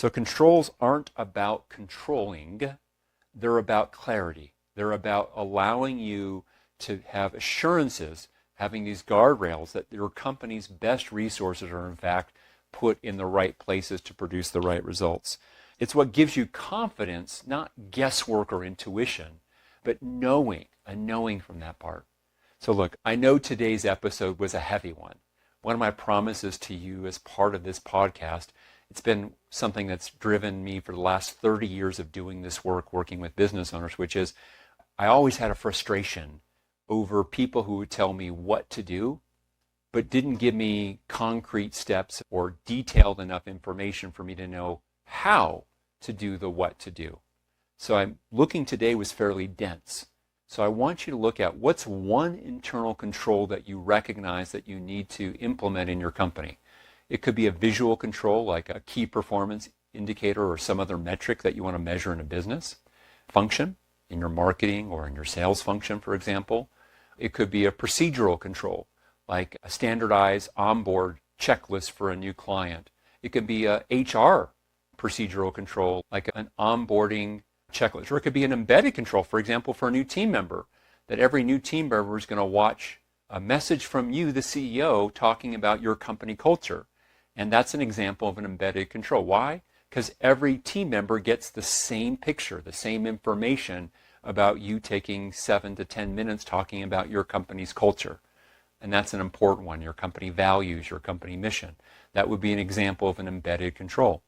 So controls aren't about controlling, they're about clarity. They're about allowing you to have assurances, having these guardrails that your company's best resources are in fact put in the right places to produce the right results. It's what gives you confidence, not guesswork or intuition, but knowing, a knowing from that part. So look, I know today's episode was a heavy one. One of my promises to you as part of this podcast, it's been something that's driven me for the last 30 years of doing this work, working with business owners, which is I always had a frustration over people who would tell me what to do, but didn't give me concrete steps or detailed enough information for me to know how to do the what to do. So I'm looking today was fairly dense. So I want you to look at what's one internal control that you recognize that you need to implement in your company. It could be a visual control like a key performance indicator or some other metric that you want to measure in a business function in your marketing or in your sales function, for example. It could be a procedural control like a standardized onboard checklist for a new client. It could be a HR procedural control like an onboarding checklist, or it could be an embedded control, for example, for a new team member, that every new team member is going to watch a message from you, the CEO, talking about your company culture. And that's an example of an embedded control. Why? Because every team member gets the same picture, the same information about you taking 7 to 10 minutes talking about your company's culture. And that's an important one, your company values, your company mission. That would be an example of an embedded control.